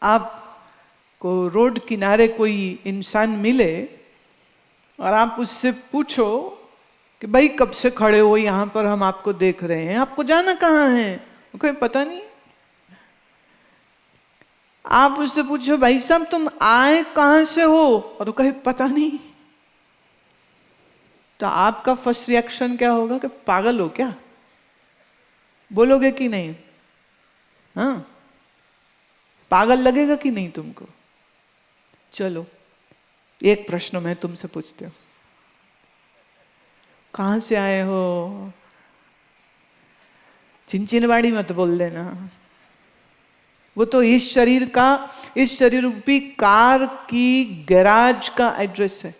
आपको रोड किनारे कोई इंसान मिले और आप उससे पूछो कि भाई कब से खड़े हो यहाँ पर, हम आपको देख रहे हैं, आपको जाना कहाँ है? कोई पता नहीं। आप उससे पूछो भाई साहब तुम आए कहाँ से हो, और वो कहे पता नहीं, तो आपका फर्स्ट रिएक्शन क्या होगा कि पागल हो क्या? बोलोगे कि नहीं? हाँ, पागल लगेगा कि नहीं तुमको? चलो एक प्रश्न मैं तुमसे पूछती हूँ, कहाँ से आए हो? चिंचिनवाड़ी मत बोल देना, वो तो इस शरीर का, इस शरीर रूपी कार की गैराज का एड्रेस है।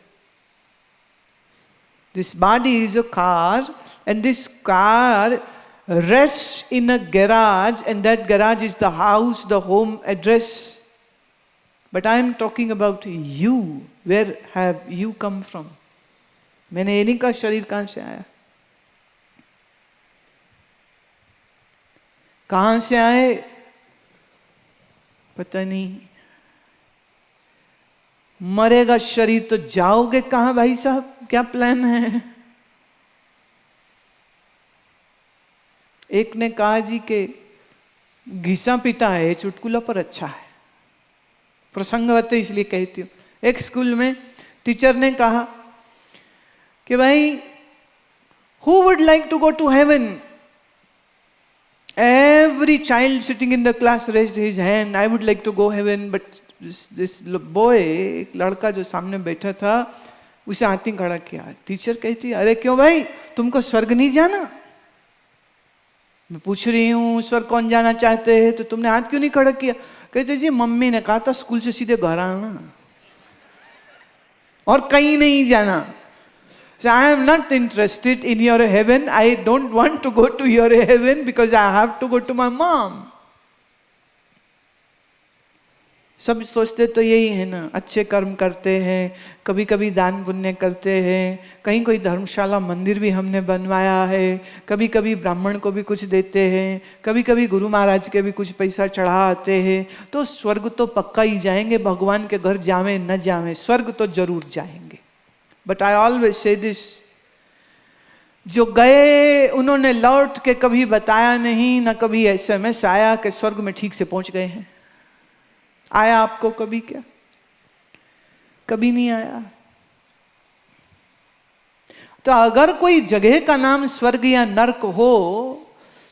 This body is a car and this car rests in a garage, and that garage is the house, the home address. But I am talking about you. Where have you come from? मैंने ये नहीं कहा शरीर कहाँ से आया। कहाँ से आए पता नहीं, मरेगा शरीर तो जाओगे कहाँ भाई साहब? क्या प्लान है? एक ने कहा जी के घिसा पिता है चुटकुला पर अच्छा है, प्रसंग होते इसलिए कहती हूँ। एक स्कूल में टीचर ने कहा कि भाई who would like to go to heaven? Every child sitting in the class raised his hand. I would like to go heaven, but this boy, एक लड़का जो सामने बैठा था, उसे हाथ नहीं खड़ा किया। टीचर कहती अरे क्यों भाई, तुमको स्वर्ग नहीं जाना? मैं पूछ रही हूँ स्वर्ग कौन जाना चाहते हैं, तो तुमने हाथ क्यों नहीं खड़ा किया? कहते जी मम्मी ने कहा था स्कूल से सीधे घर आना और कहीं नहीं जाना। So I am not interested in your heaven. I don't want to go to your heaven because I have to go to my mom. सब सोचते तो यही है ना, अच्छे कर्म करते हैं, कभी कभी दान पुण्य करते हैं, कहीं कोई धर्मशाला मंदिर भी हमने बनवाया है, कभी कभी ब्राह्मण को भी कुछ देते हैं, कभी कभी गुरु महाराज के भी कुछ पैसा चढ़ा आते हैं, तो स्वर्ग तो पक्का ही जाएंगे, भगवान के घर जावे न जावे, स्वर्ग तो जरूर जाएंगे। But I always say this, जो गए उन्होंने लौट के कभी बताया नहीं, ना कभी SMS आया कि स्वर्ग में ठीक से पहुंच गए हैं। आया आपको कभी क्या? कभी नहीं आया। तो अगर कोई जगह का नाम स्वर्ग या नर्क हो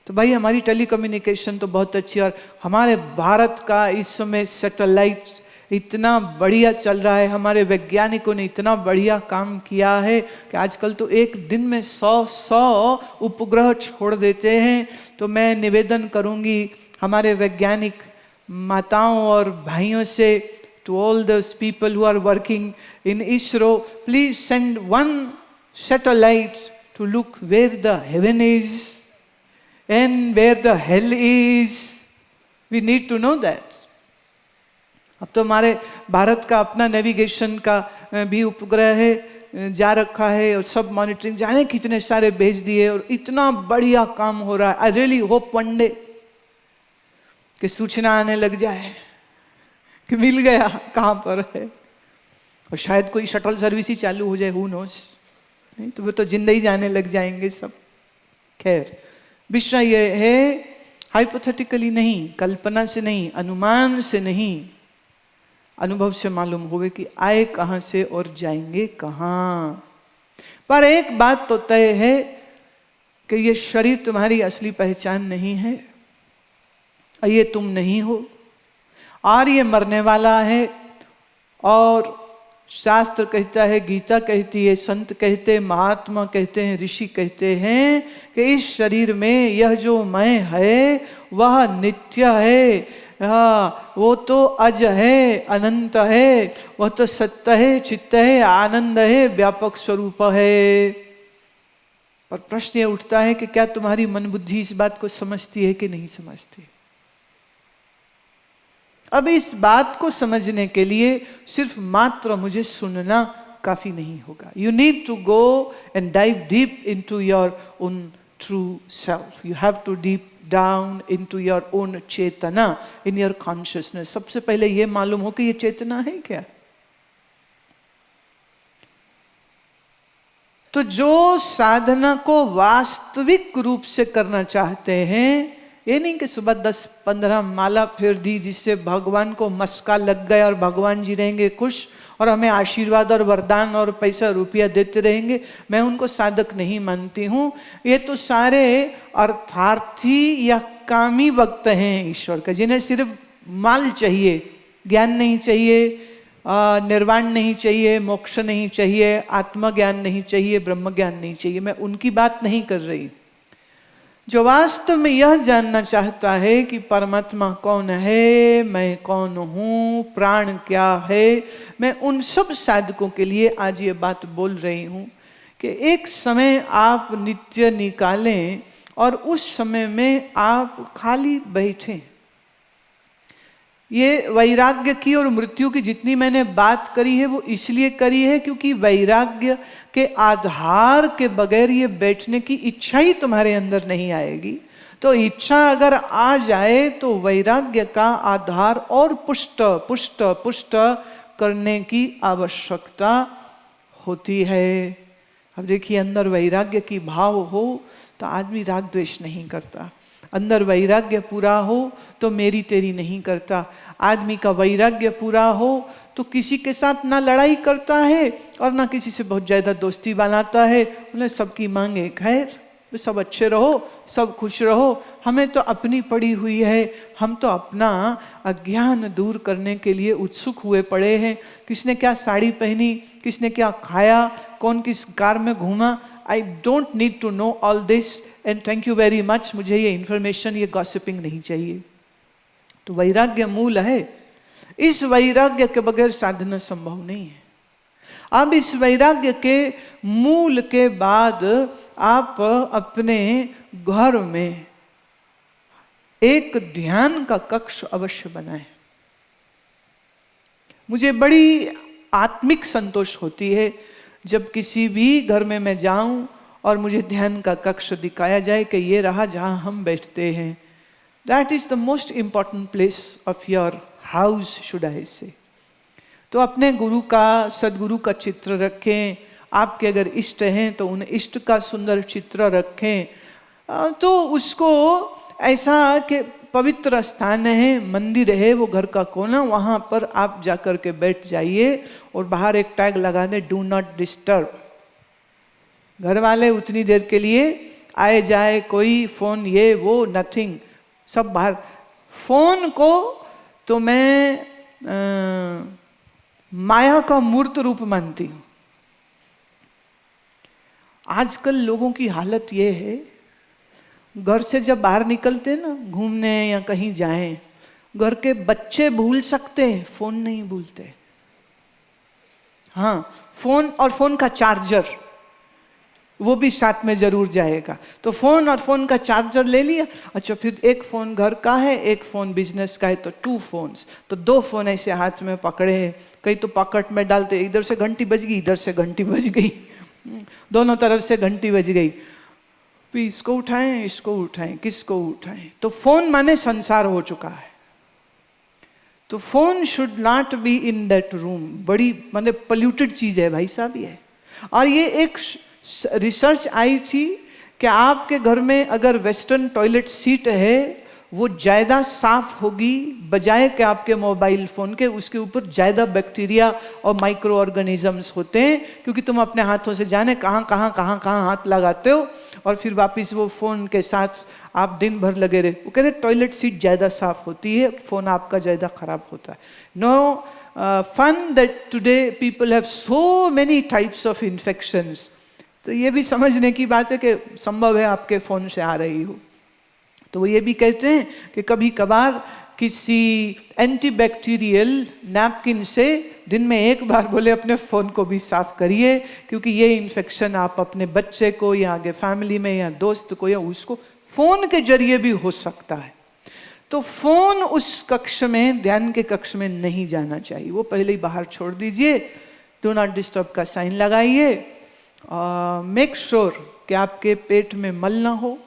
तो भाई हमारी टेलीकम्युनिकेशन तो बहुत अच्छी, और हमारे भारत का इस समय सैटेलाइट इतना बढ़िया चल रहा है, हमारे वैज्ञानिकों ने इतना बढ़िया काम किया है कि आजकल तो एक दिन में 100 उपग्रह छोड़ देते हैं। तो मैं निवेदन करूंगी हमारे वैज्ञानिक माताओं और भाइयों से, to all those people who are working in ISRO, please send one satellite to look where the heaven is and where the hell is. We need to know that. अब तो हमारे भारत का अपना नेविगेशन का भी उपग्रह है, जा रखा है, और सब मॉनिटरिंग जाने कितने सारे भेज दिए, और इतना बढ़िया काम हो रहा है। I really hope one day कि सूचना आने लग जाए कि मिल गया कहाँ पर है, और शायद कोई शटल सर्विस ही चालू हो जाए, हु नोस। नहीं तो वो तो जिंदा ही जाने लग जाएंगे सब। खैर, विषय ये है हाइपोथेटिकली नहीं, कल्पना से नहीं, अनुमान से नहीं, अनुभव से मालूम होवे कि आए कहां से और जाएंगे कहां। पर एक बात तो तय है कि ये शरीर तुम्हारी असली पहचान नहीं है, ये तुम नहीं हो, और ये मरने वाला है। और शास्त्र कहता है, गीता कहती है, संत कहते हैं, महात्मा कहते हैं, ऋषि कहते हैं कि इस शरीर में यह जो मैं है वह नित्य है। हाँ, वो तो अज है, अनंत है, वह तो सत्य है, चित्त है, आनंद है, व्यापक स्वरूप है। पर प्रश्न ये उठता है कि क्या तुम्हारी मन बुद्धि इस बात को समझती है कि नहीं समझती? अब इस बात को समझने के लिए सिर्फ मात्र मुझे सुनना काफी नहीं होगा। You need to go and dive deep into your own true self. You have to down into your own चेतना, इन योर कॉन्शियसनेस। सबसे पहले ये मालूम हो कि ये चेतना है क्या। तो जो साधना को वास्तविक रूप से करना चाहते हैं, ये नहीं कि सुबह 10-15 माला फेर दी जिससे भगवान को मस्का लग गया और भगवान जी रहेंगे खुश और हमें आशीर्वाद और वरदान और पैसा रुपया देते रहेंगे, मैं उनको साधक नहीं मानती हूँ। ये तो सारे अर्थार्थी या कामी भक्त हैं ईश्वर का, जिन्हें सिर्फ माल चाहिए, ज्ञान नहीं चाहिए, निर्वाण नहीं चाहिए, मोक्ष नहीं चाहिए, आत्मज्ञान नहीं चाहिए, ब्रह्म ज्ञान नहीं चाहिए। मैं उनकी बात नहीं कर रही। जो वास्तव में यह जानना चाहता है कि परमात्मा कौन है, मैं कौन हूँ, प्राण क्या है, मैं उन सब साधकों के लिए आज ये बात बोल रही हूँ कि एक समय आप नित्य निकालें और उस समय में आप खाली बैठें। ये वैराग्य की और मृत्यु की जितनी मैंने बात करी है वो इसलिए करी है क्योंकि वैराग्य के आधार के बगैर ये बैठने की इच्छा ही तुम्हारे अंदर नहीं आएगी। तो इच्छा अगर आ जाए तो वैराग्य का आधार और पुष्ट पुष्ट पुष्ट करने की आवश्यकता होती है। अब देखिए, अंदर वैराग्य की भाव हो तो आदमी राग द्वेष नहीं करता, अंदर वैराग्य पूरा हो तो मेरी तेरी नहीं करता, आदमी का वैराग्य पूरा हो तो किसी के साथ ना लड़ाई करता है और ना किसी से बहुत ज़्यादा दोस्ती बनाता है। उन्हें सबकी मांगे खैर, सब अच्छे रहो, सब खुश रहो, हमें तो अपनी पड़ी हुई है, हम तो अपना अज्ञान दूर करने के लिए उत्सुक हुए पड़े हैं। किसने क्या साड़ी पहनी, किसने क्या खाया, कौन किस कार में घूमा, I don't need to know all this and thank you very much. मुझे ये इन्फॉर्मेशन, ये गॉसिपिंग नहीं चाहिए। तो वैराग्य मूल है। इस वैराग्य के बगैर साधना संभव नहीं है। अब इस वैराग्य के मूल के बाद आप अपने घर में एक ध्यान का कक्ष अवश्य बनाएं। मुझे बड़ी आत्मिक संतोष होती है जब किसी भी घर में मैं जाऊं और मुझे ध्यान का कक्ष दिखाया जाए कि ये रहा जहां हम बैठते हैं। That is the most important place of your house, should I से। तो अपने गुरु का, सदगुरु का चित्र रखें। आपके अगर इष्ट हैं तो उन इष्ट का सुंदर चित्र रखें। तो उसको ऐसा कि पवित्र स्थान है, मंदिर है, वो घर का कोना, वहाँ पर आप जाकर के बैठ जाइए और बाहर एक टैग लगा दें, डू नॉट डिस्टर्ब। घर वाले उतनी देर के लिए आए जाए, कोई फोन ये वो नथिंग, सब बाहर। फोन को तो मैं माया का मूर्त रूप मानती हूं। आजकल लोगों की हालत ये है, घर से जब बाहर निकलते ना घूमने या कहीं जाएं, घर के बच्चे भूल सकते हैं, फोन नहीं भूलते। हाँ, फोन और फोन का चार्जर वो भी साथ में जरूर जाएगा। तो फोन और फोन का चार्जर ले लिया, अच्छा फिर एक फोन घर का है, एक फोन बिजनेस का है, तो 2 फोन्स, तो 2 फोन ऐसे हाथ में पकड़े हैं। कहीं तो पॉकेट में डालते, इधर से घंटी बज गई, इधर से घंटी बज गई, दोनों तरफ से घंटी बज गई, फिर इसको उठाएं, इसको उठाएं, किसको उठाएं। तो फोन माने संसार हो चुका है। तो phone should not be in that room. बड़ी माने पोल्यूटेड चीज है भाई साहब ये। और ये एक रिसर्च आई थी कि आपके घर में अगर वेस्टर्न टॉयलेट सीट है वो ज़्यादा साफ होगी बजाय कि आपके मोबाइल फ़ोन के। उसके ऊपर ज़्यादा बैक्टीरिया और माइक्रो ऑर्गेनिजम्स होते हैं, क्योंकि तुम अपने हाथों से जाने कहाँ हाथ लगाते हो और फिर वापस वो फ़ोन के साथ आप दिन भर लगे रहे। वो कह रहे टॉयलेट सीट ज़्यादा साफ होती है, फ़ोन आपका ज़्यादा ख़राब होता है। No fun that today people have so many types of infections. तो ये भी समझने की बात है कि संभव है आपके फ़ोन से आ रही हो। तो वो ये भी कहते हैं कि कभी कभार किसी एंटीबैक्टीरियल नैपकिन से दिन में एक बार बोले अपने फ़ोन को भी साफ करिए, क्योंकि ये इन्फेक्शन आप अपने बच्चे को या आगे फैमिली में या दोस्त को या उसको फ़ोन के जरिए भी हो सकता है। तो फ़ोन उस कक्ष में, ध्यान के कक्ष में नहीं जाना चाहिए, वो पहले ही बाहर छोड़ दीजिए। डू नॉट डिस्टर्ब का साइन लगाइए। मेक श्योर कि आपके पेट में मल ना हो,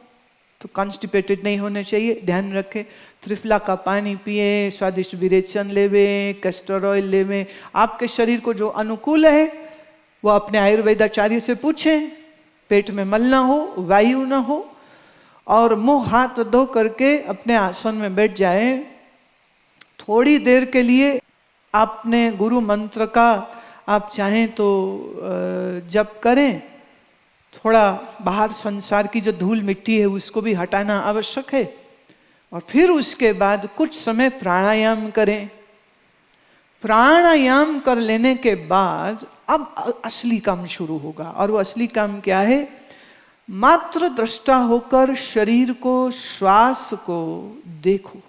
तो कॉन्स्टिपेटेड नहीं होने चाहिए, ध्यान रखें। त्रिफला का पानी पिए, स्वादिष्ट विरेचन लेवें, कैस्टर ऑयल लेवें। आपके शरीर को जो अनुकूल है वो अपने आयुर्वेदाचार्य से पूछें। पेट में मल ना हो, वायु ना हो, और मुंह हाथ धो करके अपने आसन में बैठ जाए। थोड़ी देर के लिए आपने गुरु मंत्र का आप चाहें तो जप करें। थोड़ा बाहर संसार की जो धूल मिट्टी है उसको भी हटाना आवश्यक है। और फिर उसके बाद कुछ समय प्राणायाम करें। प्राणायाम कर लेने के बाद अब असली काम शुरू होगा। और वो असली काम क्या है? मात्र दृष्टा होकर शरीर को, श्वास को देखो।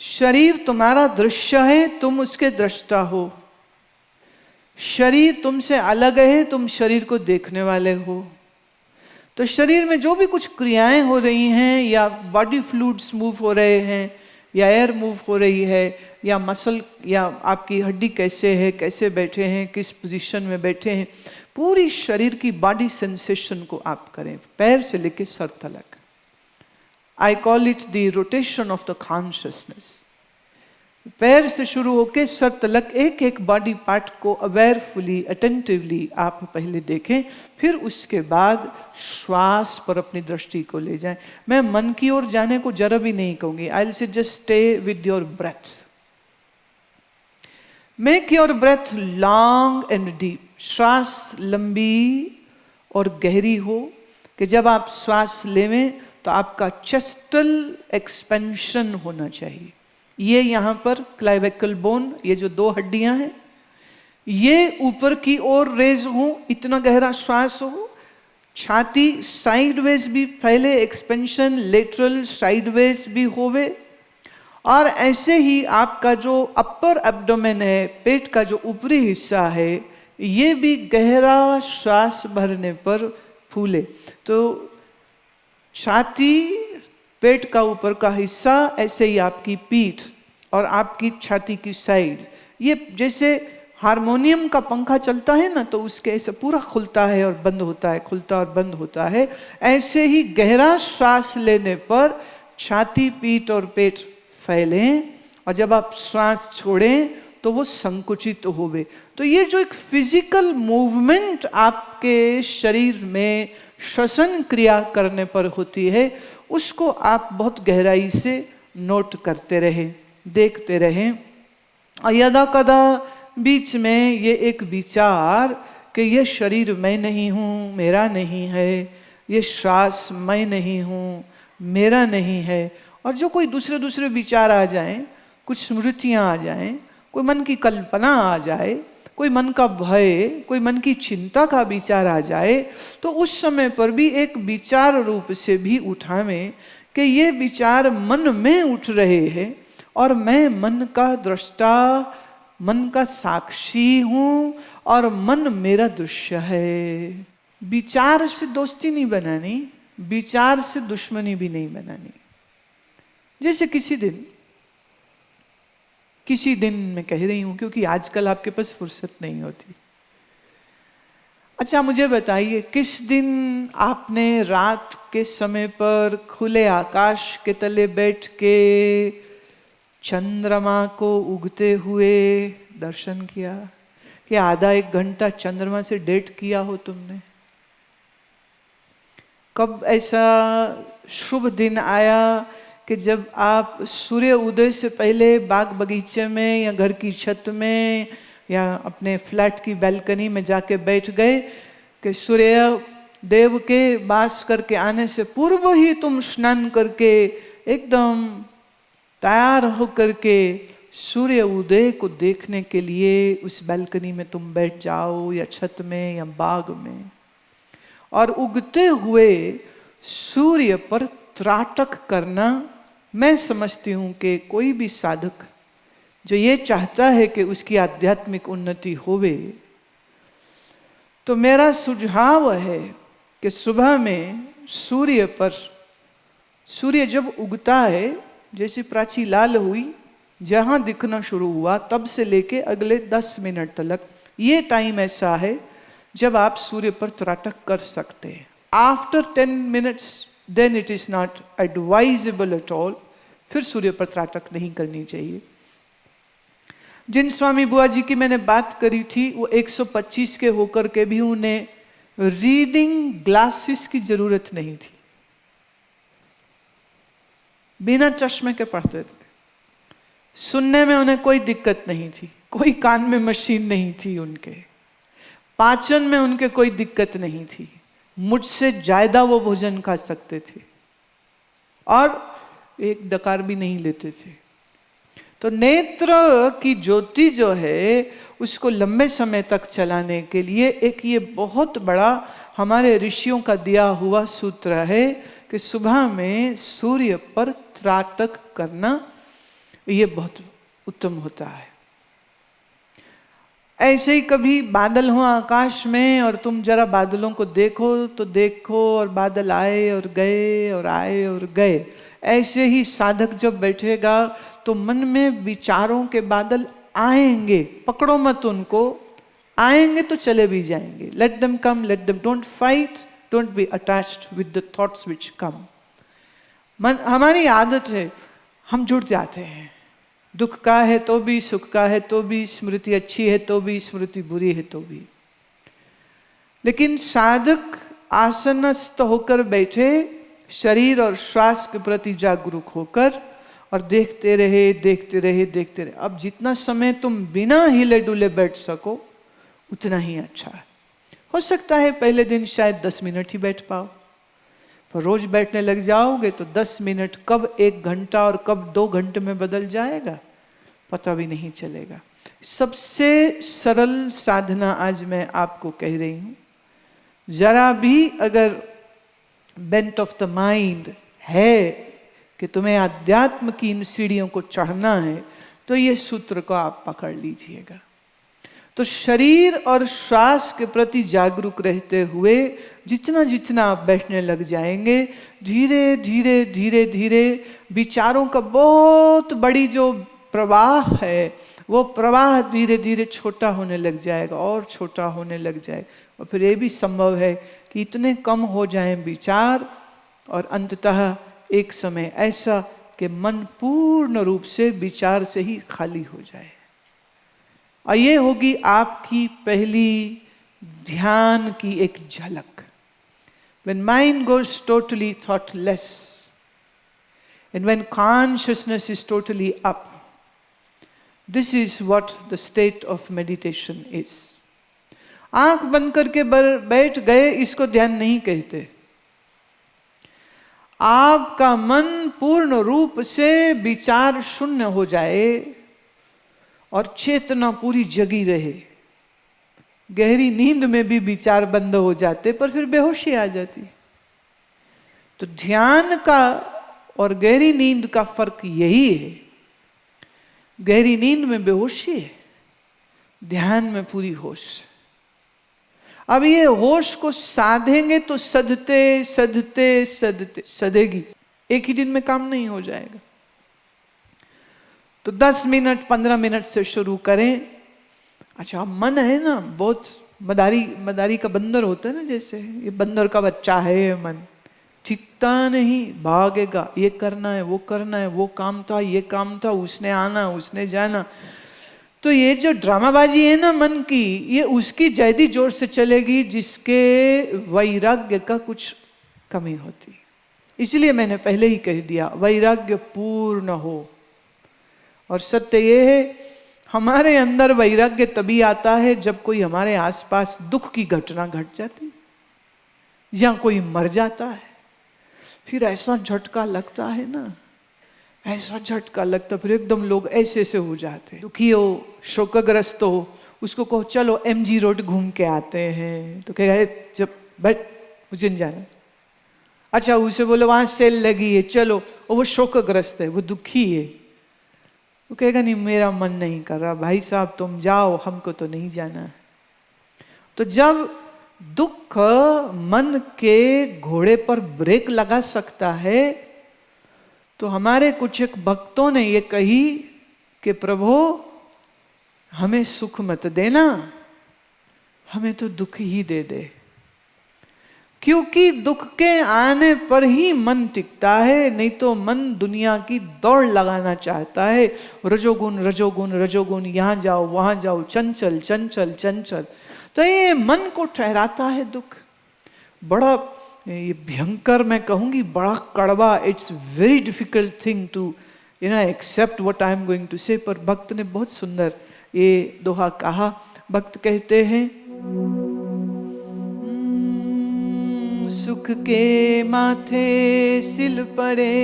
शरीर तुम्हारा दृश्य है, तुम उसके दृष्टा हो। शरीर तुमसे अलग है, तुम शरीर को देखने वाले हो। तो शरीर में जो भी कुछ क्रियाएं हो रही हैं, या बॉडी फ्लूइड्स मूव हो रहे हैं, या एयर मूव हो रही है, या मसल, या आपकी हड्डी कैसे है, कैसे बैठे हैं, किस पोजीशन में बैठे हैं, पूरी शरीर की बॉडी सेंसेशन को आप करें, पैर से लेकर सर तक। I call it the rotation of the consciousness. पैर से शुरू होकर सर तक एक एक बॉडी पार्ट को अवेयरफुली, अटेंटिवली आप पहले देखें। फिर उसके बाद श्वास पर अपनी दृष्टि को ले जाएं। मैं मन की ओर जाने को जरा भी नहीं कहूंगी। I will say just stay with your breath. Make your breath long and deep. श्वास लंबी और गहरी हो कि जब आप श्वास लेवें तो आपका चेस्टल एक्सपेंशन होना चाहिए। ये यहाँ पर क्लाइवेकल बोन, ये जो दो हड्डियां हैं, ये ऊपर की ओर रेज हो, इतना गहरा श्वास हो। छाती साइडवेज भी फैले, एक्सपेंशन लेटरल साइडवेज भी होवे। और ऐसे ही आपका जो अपर एब्डोमेन है, पेट का जो ऊपरी हिस्सा है, ये भी गहरा श्वास भरने पर फूले। तो छाती, पेट का ऊपर का हिस्सा, ऐसे ही आपकी पीठ और आपकी छाती की साइड, ये जैसे हारमोनियम का पंखा चलता है ना, तो उसके ऐसे पूरा खुलता है और बंद होता है, खुलता और बंद होता है। ऐसे ही गहरा श्वास लेने पर छाती, पीठ और पेट फैलें, और जब आप श्वास छोड़ें तो वो संकुचित होवे। तो ये जो एक फिजिकल मूवमेंट आपके शरीर में श्वसन क्रिया करने पर होती है, उसको आप बहुत गहराई से नोट करते रहें, देखते रहें। और यदा कदा बीच में ये एक विचार कि ये शरीर मैं नहीं हूँ, मेरा नहीं है, ये श्वास मैं नहीं हूँ, मेरा नहीं है, और जो कोई दूसरे दूसरे विचार आ जाएं, कुछ स्मृतियाँ आ जाएं, कोई मन की कल्पना आ जाए, कोई मन का भय, कोई मन की चिंता का विचार आ जाए, तो उस समय पर भी एक विचार रूप से भी उठावें कि ये विचार मन में उठ रहे हैं और मैं मन का दृष्टा, मन का साक्षी हूँ और मन मेरा दृश्य है। विचार से दोस्ती नहीं बनानी, विचार से दुश्मनी भी नहीं बनानी। जैसे किसी दिन मैं कह रही हूं, क्योंकि आजकल आपके पास फुर्सत नहीं होती। अच्छा मुझे बताइए, किस दिन आपने रात के समय पर खुले आकाश के तले बैठ के चंद्रमा को उगते हुए दर्शन किया, कि आधा एक घंटा चंद्रमा से डेट किया हो तुमने? कब ऐसा शुभ दिन आया कि जब आप सूर्य उदय से पहले बाग बगीचे में या घर की छत में या अपने फ्लैट की बैल्कनी में जाके बैठ गए कि सूर्य देव के वास करके आने से पूर्व ही तुम स्नान करके एकदम तैयार होकर के सूर्य उदय को देखने के लिए उस बैल्कनी में तुम बैठ जाओ, या छत में या बाग में, और उगते हुए सूर्य पर त्राटक करना। मैं समझती हूँ कि कोई भी साधक जो ये चाहता है कि उसकी आध्यात्मिक उन्नति होवे, तो मेरा सुझाव है कि सुबह में सूर्य पर, सूर्य जब उगता है, जैसे प्राची लाल हुई, जहाँ दिखना शुरू हुआ, तब से लेके अगले 10 मिनट तक ये टाइम ऐसा है जब आप सूर्य पर त्राटक कर सकते हैं। After 10 minutes then it is not advisable at all, फिर सूर्य पर त्राटक नहीं करनी चाहिए। जिन स्वामी बुआ जी की मैंने बात करी थी वो 125 के होकर के भी उन्हें रीडिंग ग्लासेस की जरूरत नहीं थी, बिना चश्मे के पढ़ते थे। सुनने में उन्हें कोई दिक्कत नहीं थी, कोई कान में मशीन नहीं थी उनके, पाचन में उनके कोई दिक्कत नहीं थी, मुझसे ज्यादा वो भोजन खा सकते थे और एक डकार भी नहीं लेते थे। तो नेत्र की ज्योति जो है उसको लंबे समय तक चलाने के लिए एक ये बहुत बड़ा हमारे ऋषियों का दिया हुआ सूत्र है कि सुबह में सूर्य पर त्राटक करना ये बहुत उत्तम होता है। ऐसे ही कभी बादल हो आकाश में और तुम जरा बादलों को देखो तो देखो और बादल आए और गए और आए और गए। ऐसे ही साधक जब बैठेगा तो मन में विचारों के बादल आएंगे, पकड़ो मत उनको, आएंगे तो चले भी जाएंगे। Let them come, let them, don't fight, don't be attached with the thoughts which come. हमारी आदत है, हम जुड़ जाते हैं, दुख का है तो भी, सुख का है तो भी, स्मृति अच्छी है तो भी, स्मृति बुरी है तो भी। लेकिन साधक आसनस्थ होकर बैठे, शरीर और श्वास के प्रति जागरूक होकर और देखते रहे देखते रहे देखते रहे। अब जितना समय तुम बिना हिले डुले बैठ सको उतना ही अच्छा है। हो सकता है पहले दिन शायद 10 मिनट ही बैठ पाओ, पर रोज बैठने लग जाओगे तो 10 मिनट कब 1 घंटा और कब 2 घंटे में बदल जाएगा पता भी नहीं चलेगा। सबसे सरल साधना आज मैं आपको कह रही हूं। जरा भी अगर बेंट ऑफ द माइंड है कि तुम्हें अध्यात्म की इन सीढ़ियों को चढ़ना है तो ये सूत्र को आप पकड़ लीजिएगा। तो शरीर और श्वास के प्रति जागरूक रहते हुए जितना जितना आप बैठने लग जाएंगे, धीरे धीरे धीरे धीरे विचारों का बहुत बड़ी जो प्रवाह है वो प्रवाह धीरे धीरे छोटा होने लग जाएगा और छोटा होने लग जाएगा। और फिर ये भी संभव है कि इतने कम हो जाएं विचार और अंततः एक समय ऐसा कि मन पूर्ण रूप से विचार से ही खाली हो जाए। और ये होगी आपकी पहली ध्यान की एक झलक। When mind goes totally thoughtless and when consciousness is totally up, this is what the state of meditation is. आंख बंद करके बैठ गए इसको ध्यान नहीं कहते। आपका मन पूर्ण रूप से विचार शून्य हो जाए और चेतना पूरी जगी रहे। गहरी नींद में भी विचार बंद हो जाते पर फिर बेहोशी आ जाती। तो ध्यान का और गहरी नींद का फर्क यही है। गहरी नींद में बेहोशी है, ध्यान में पूरी होश। अब ये होश को साधेंगे तो सधते सधते सधते सधेगी, एक ही दिन में काम नहीं हो जाएगा। तो 10 मिनट 15 मिनट से शुरू करें। अच्छा, मन है ना बहुत मदारी का बंदर होता है ना, जैसे ये बंदर का बच्चा है ये मन, टिकता नहीं, भागेगा, ये करना है वो करना है, वो काम था ये काम था, उसने आना उसने जाना। तो ये जो ड्रामाबाजी है ना मन की, ये उसकी ज्यादा जोर से चलेगी जिसके वैराग्य का कुछ कमी होती। इसलिए मैंने पहले ही कह दिया, वैराग्य पूर्ण हो। और सत्य ये है, हमारे अंदर वैराग्य तभी आता है जब कोई हमारे आसपास दुख की घटना घट जाती या कोई मर जाता है। फिर ऐसा झटका लगता है ना, ऐसा झटका लगता, फिर एकदम लोग ऐसे से हो जाते। दुखी हो, शोकग्रस्त हो, उसको कहो चलो MG रोड घूम के आते हैं, तो कहेगा जब बैठ मुझे नहीं जाना। अच्छा, उसे बोलो वहां सेल लगी है चलो, और वो शोकग्रस्त है, वो दुखी है, वो कहेगा नहीं मेरा मन नहीं कर रहा। भाई साहब तुम जाओ, हमको तो नहीं जाना। तो जब दुख मन के घोड़े पर ब्रेक लगा सकता है, तो हमारे कुछ एक भक्तों ने ये कही कि प्रभु हमें सुख मत देना, हमें तो दुख ही दे दे, क्योंकि दुख के आने पर ही मन टिकता है, नहीं तो मन दुनिया की दौड़ लगाना चाहता है। रजोगुण रजोगुण रजोगुण, यहाँ जाओ वहां जाओ, चंचल चंचल चंचल, तो ये मन को ठहराता है दुख। बड़ा ये भयंकर, मैं कहूंगी बड़ा कड़वा, it's very difficult thing to accept what I am going to say. पर भक्त ने बहुत सुंदर ये दोहा कहा। भक्त कहते हैं, सुख के माथे सिल पड़े,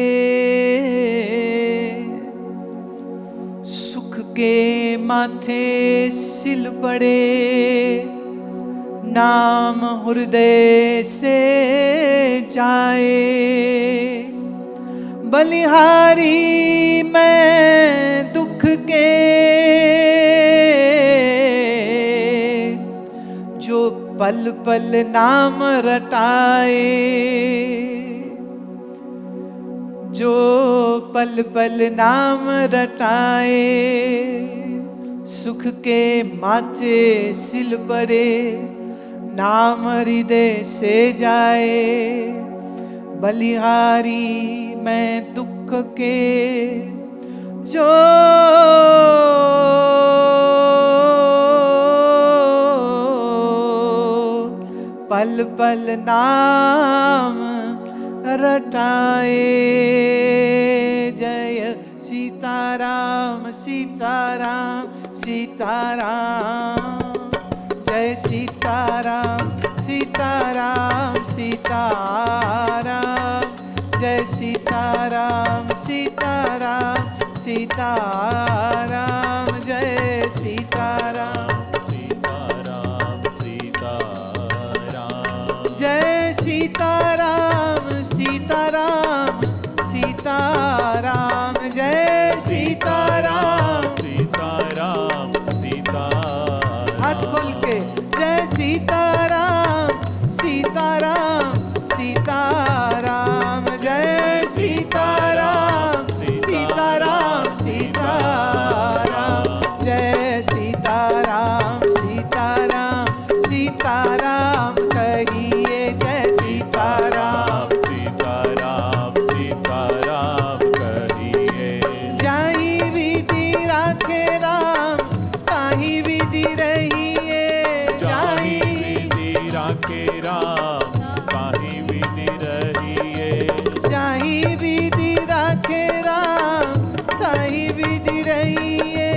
सुख के माथे सिल पड़े, नाम हृदय से जाए, बलिहारी मैं दुख के, जो पल पल नाम रटाए, जो पल पल नाम रटाए, सुख के माथे सिल पड़े, नाम हृदय से जाए, बलिहारी मैं दुख के, जो पल पल नाम रटाए। जय सीताराम सीताराम सीताराम, जय सीताराम सीताराम सीताराम, जय सीताराम सीताराम सीताराम, जय सीताराम सीताराम सीताराम, जय सीताराम सीताराम सीताराम, जय सीताराम सीताराम सीताराम, हाथ खोल के, जय सीताराम सीताराम सीताराम, जय सीताराम सीताराम सीताराम, जय सीताराम सीताराम सीताराम, कहिए जय सीताराम सीताराम सीताराम कहिए। जाहि विधि राखे राम, ताहि विधि रहिए, जाहि विधि राखे राम, ताहि विधि रहिए, जाहि विधि राखे राम, ताहि विधि रहिए,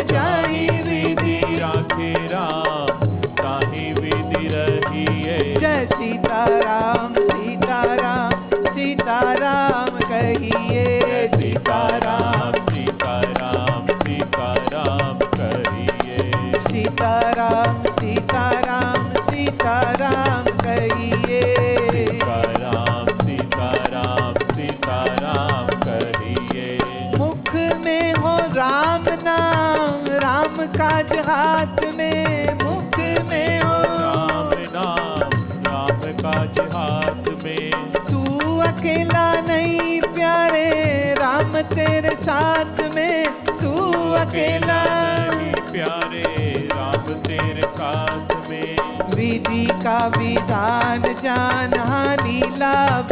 जाहि विधि राखे राम, ताहि विधि रहिए। जय सीताराम सीताराम सीताराम, कहिए सीताराम सीताराम सीताराम कहिए। सीताराम सीताराम सीताराम, कहिए सीताराम सीताराम सीताराम कहिए। मुख में हो राम नाम, राम काज हाथ में, मुख में हो राम नाम, राम काज हाथ में, तू अकेला नहीं प्यारे, राम तेरे साथ में, तू अकेला नहीं प्यारे, राम तेरे साथ में। विधि का विधान जान, हानि लाभ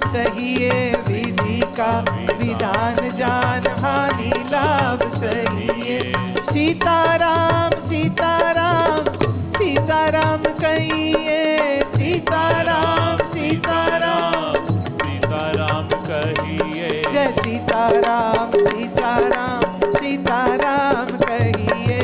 सही है, विधि का विधान जान, हानि लाभ सही है। सीताराम सीताराम सीताराम, कहिए सीताराम सीताराम, सीताराम कहिए। जय सीताराम सीताराम सीताराम, कहिए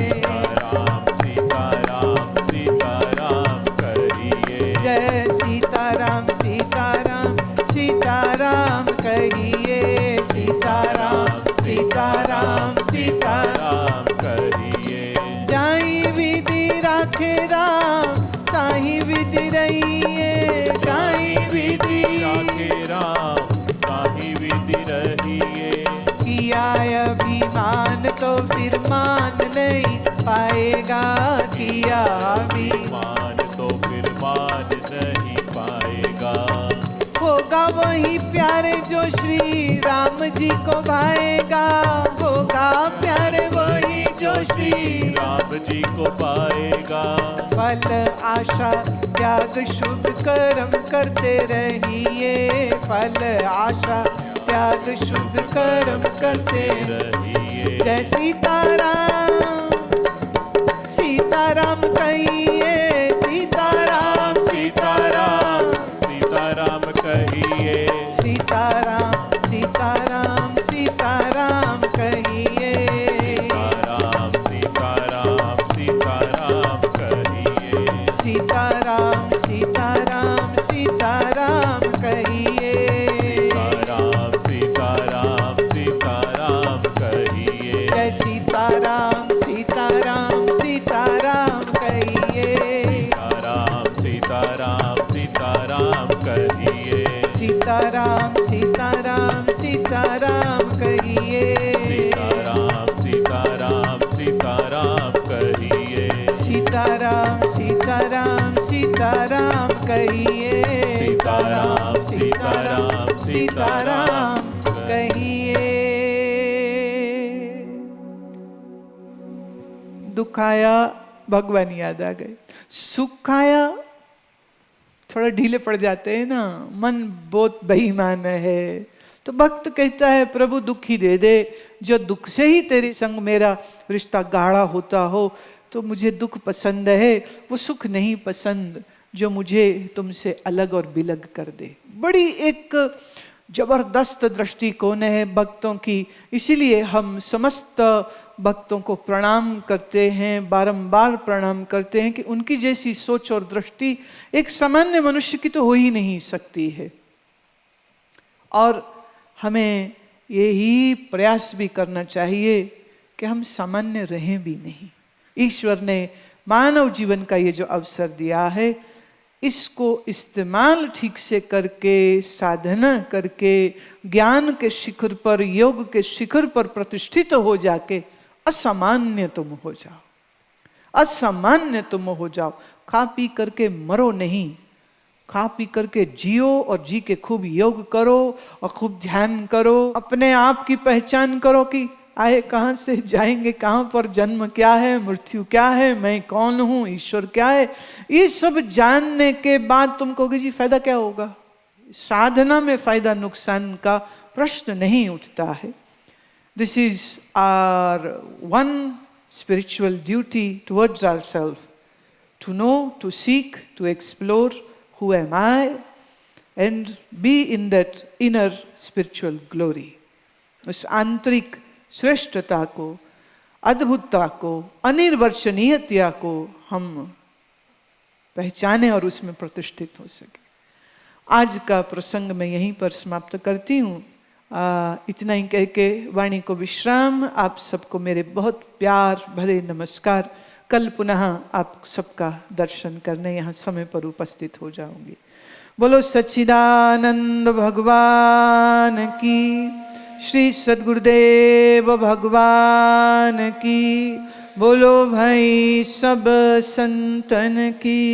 सीताराम सीताराम सीताराम कहिए। जय सीताराम सीताराम सीताराम, कहिए सीताराम सीताराम सीताराम, राम कहिए। जाहि विधि राखे राम, ताहि विधि रहिए, जाहि विधि राखे राम, ताहि विधि रहिए। किया अभिमान तो फिर मान नहीं पाएगा, किया मान तो फिर मान नहीं पाएगा। होगा वही प्यारे जो श्री राम जी को भाएगा, होगा प्यारे वही जो श्री राम जी को पाएगा। फल शुभ कर्म करते रहिए, फल आशा त्याग शुभ कर्म करते रहिए। जय सीताराम, सीताराम कहिए, सीताराम सीताराम, सीताराम कहिए, सीताराम सीताराम, सीताराम कहिए, सीताराम सीताराम सीताराम कहिए, सीताराम सीताराम, सीताराम कहिए, सीताराम सीताराम सीताराम कहिए, जय सीताराम सीताराम, सीताराम कहिए, सीताराम सीताराम सीताराम कहिए, सीताराम सीताराम, सीताराम कहिए, सीताराम सीताराम सीताराम कहिए, सीताराम सीताराम, सीताराम कहिए, सीताराम सीताराम सीताराम कहिए। दुख आया, भगवान याद आ गए। सुख आया, थोड़ा ढीले पड़ जाते हैं ना, मन बहुत बेईमान है, तो भक्त कहता है प्रभु दुख ही दे दे, जो दुख से ही तेरे संग मेरा रिश्ता गाढ़ा होता हो, तो मुझे दुख पसंद है, वो सुख नहीं पसंद जो मुझे तुमसे अलग और बिलग कर दे। बड़ी एक जबरदस्त दृष्टिकोण है भक्तों की, इसीलिए हम समस्त भक्तों को प्रणाम करते हैं, बारंबार प्रणाम करते हैं कि उनकी जैसी सोच और दृष्टि एक सामान्य मनुष्य की तो हो ही नहीं सकती है। और हमें यही प्रयास भी करना चाहिए कि हम सामान्य रहें भी नहीं। ईश्वर ने मानव जीवन का ये जो अवसर दिया है, इसको इस्तेमाल ठीक से करके, साधना करके, ज्ञान के शिखर पर, योग के शिखर पर प्रतिष्ठित हो जाके असामान्य तुम हो जाओ, असामान्य तुम हो जाओ। खा पी करके मरो नहीं, खा पी करके जियो, और जी के खूब योग करो और खूब ध्यान करो, अपने आप की पहचान करो कि आए कहाँ से, जाएंगे कहाँ पर, जन्म क्या है, मृत्यु क्या है, मैं कौन हूँ, ईश्वर क्या है। ये सब जानने के बाद तुम कहोगे जी फायदा क्या होगा। साधना में फायदा नुकसान का प्रश्न नहीं उठता है। This is our one spiritual duty towards ourself, to know, to seek, to explore who am I and be in that inner spiritual glory। उस आंतरिक श्रेष्ठता को, अद्भुतता को, अनिर्वचनीयता को हम पहचाने और उसमें प्रतिष्ठित हो सके। आज का प्रसंग मैं यहीं पर समाप्त करती हूँ। इतना ही कह के वाणी को विश्राम। आप सबको मेरे बहुत प्यार भरे नमस्कार। कल पुनः आप सबका दर्शन करने यहाँ समय पर उपस्थित हो जाऊंगी। बोलो सच्चिदानंद भगवान की, श्री सद्गुरुदेव भगवान की, बोलो भाई सब संतन की।